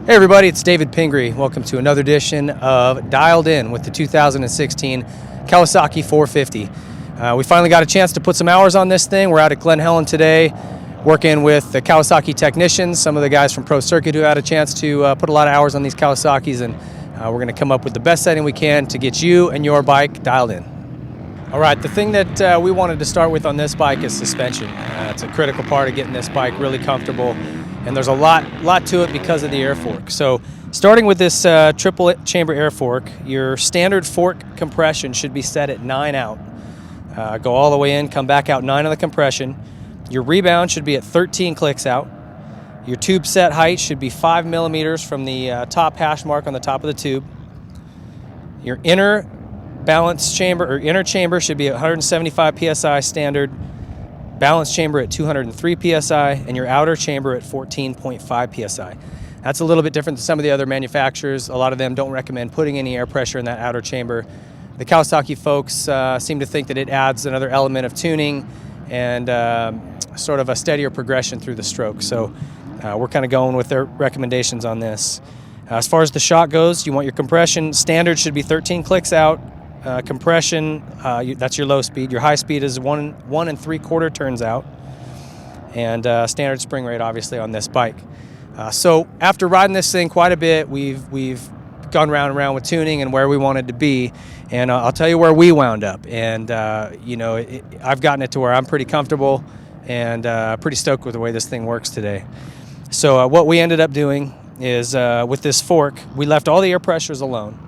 Hey everybody, it's David Pingree. Welcome to another edition of Dialed In with the 2016 Kawasaki 450. We finally got a chance to put some hours on this thing. We're out at Glen Helen today working with the Kawasaki technicians, some of the guys from Pro Circuit who had a chance to put a lot of hours on these Kawasaki's, and we're going to come up with the best setting we can to get you and your bike dialed in. All right, the thing that we wanted to start with on this bike is suspension. It's a critical part of getting this bike really comfortable. And there's a lot to it because of the air fork. So starting with this triple chamber air fork, your standard fork compression should be set at 9 out. Go all the way in, come back out 9 on the compression. Your rebound should be at 13 clicks out. Your tube set height should be 5 millimeters from the top hash mark on the top of the tube. Your inner balance chamber or inner chamber should be at 175 psi standard. Balance chamber at 203 psi, and your outer chamber at 14.5 psi. That's a little bit different than some of the other manufacturers. A lot of them don't recommend putting any air pressure in that outer chamber. The Kawasaki folks seem to think that it adds another element of tuning and sort of a steadier progression through the stroke. So we're kind of going with their recommendations on this. As far as the shock goes, you want your compression standard should be 13 clicks out. Compression, that's your low speed. Your high speed is 1 3/4 turns out, and standard spring rate obviously on this bike. So after riding this thing quite a bit, we've gone round and round with tuning and where we wanted to be, and I'll tell you where we wound up. And I've gotten it to where I'm pretty comfortable and pretty stoked with the way this thing works today. So what we ended up doing is with this fork, we left all the air pressures alone.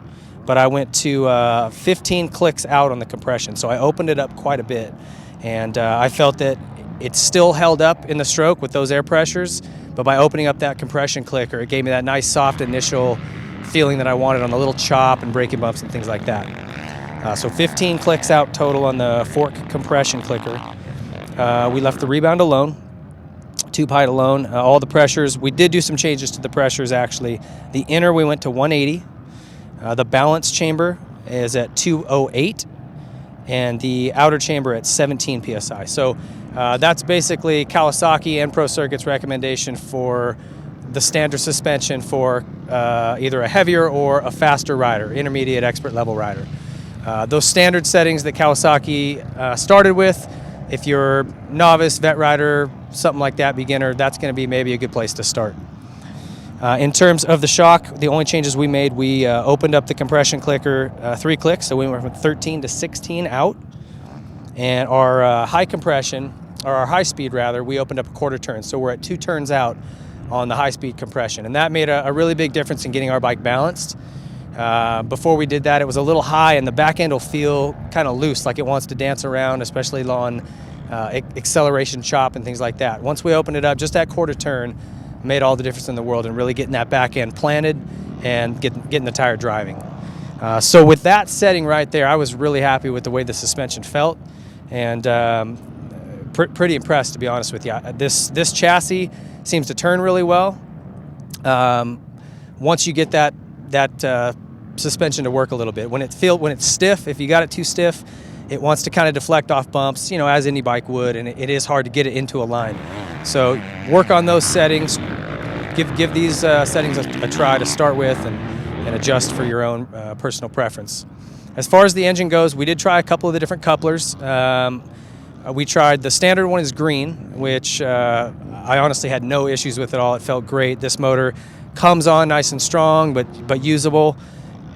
But I went to 15 clicks out on the compression. So I opened it up quite a bit. And I felt that it still held up in the stroke with those air pressures, but by opening up that compression clicker, it gave me that nice soft initial feeling that I wanted on the little chop and braking bumps and things like that. So 15 clicks out total on the fork compression clicker. We left the rebound alone, tube height alone, all the pressures. We did do some changes to the pressures actually. The inner we went to 180. The balance chamber is at 208, and the outer chamber at 17 psi. So that's basically Kawasaki and Pro Circuit's recommendation for the standard suspension for either a heavier or a faster rider, intermediate, expert level rider. Those standard settings that Kawasaki started with, if you're novice, vet rider, something like that, beginner, that's going to be maybe a good place to start. In terms of the shock, the only changes we made, we opened up the compression clicker 3 clicks, so we went from 13 to 16 out. And our high compression, or our high speed rather, we opened up a 1/4 turn, so we're at 2 turns out on the high speed compression. And that made a really big difference in getting our bike balanced. Before we did that, it was a little high, and the back end will feel kind of loose, like it wants to dance around, especially on acceleration chop and things like that. Once we opened it up, just that 1/4 turn made all the difference in the world in really getting that back end planted and getting the tire driving. So with that setting right there, I was really happy with the way the suspension felt, and pretty impressed, to be honest with you. This chassis seems to turn really well. Once you get that suspension to work a little bit, when it's stiff, if you got it too stiff, it wants to kind of deflect off bumps, as any bike would, and it is hard to get it into a line. So work on those settings. Give these settings a try to start with, and adjust for your own personal preference. As far as the engine goes, we did try a couple of the different couplers. We tried the standard one is green, which I honestly had no issues with at all. It felt great. This motor comes on nice and strong, but usable,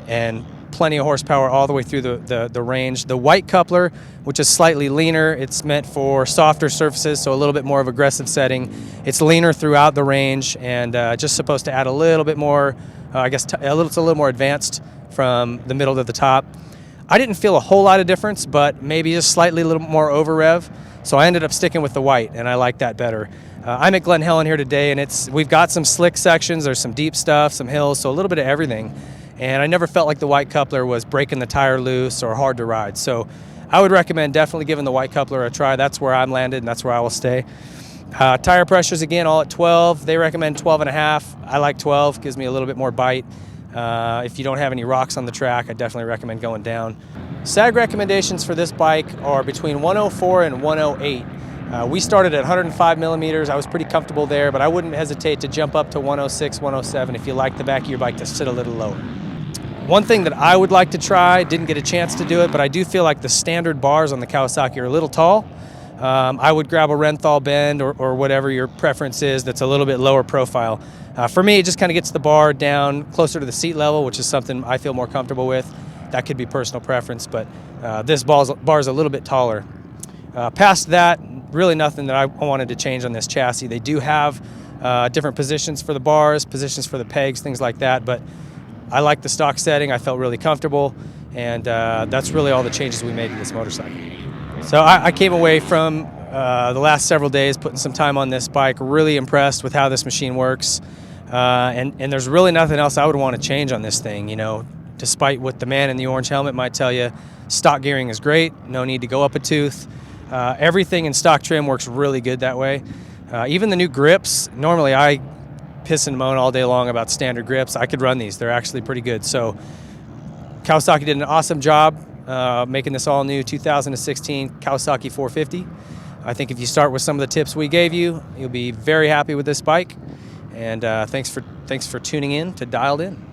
and plenty of horsepower all the way through the range. The white coupler, which is slightly leaner, it's meant for softer surfaces, so a little bit more of aggressive setting. It's leaner throughout the range, and just supposed to add a little bit more, it's a little more advanced from the middle to the top. I didn't feel a whole lot of difference, but maybe just slightly a little more over rev, so I ended up sticking with the white, and I like that better. I'm at Glen Helen here today, and we've got some slick sections, there's some deep stuff, some hills, so a little bit of everything. And I never felt like the white coupler was breaking the tire loose or hard to ride. So I would recommend definitely giving the white coupler a try. That's where I'm landed, and that's where I will stay. Tire pressures, again, all at 12. They recommend 12.5. I like 12, gives me a little bit more bite. If you don't have any rocks on the track, I definitely recommend going down. Sag recommendations for this bike are between 104 and 108. We started at 105 millimeters. I was pretty comfortable there, but I wouldn't hesitate to jump up to 106, 107 if you like the back of your bike to sit a little lower. One thing that I would like to try, didn't get a chance to do it, but I do feel like the standard bars on the Kawasaki are a little tall. I would grab a Renthal bend or whatever your preference is that's a little bit lower profile. For me, it just kind of gets the bar down closer to the seat level, which is something I feel more comfortable with. That could be personal preference, but this bar is a little bit taller. Past that, really nothing that I wanted to change on this chassis. They do have different positions for the bars, positions for the pegs, things like that, but I like the stock setting. I felt really comfortable, and that's really all the changes we made to this motorcycle. So I came away from the last several days putting some time on this bike, really impressed with how this machine works, and there's really nothing else I would want to change on this thing. You know, despite what the man in the orange helmet might tell you, stock gearing is great, no need to go up a tooth. Everything in stock trim works really good that way. Even the new grips, normally I piss and moan all day long about standard grips. I could run these. They're actually pretty good. So Kawasaki did an awesome job making this all new 2016 Kawasaki 450. I think if you start with some of the tips we gave you, you'll be very happy with this bike. And thanks for tuning in to Dialed In.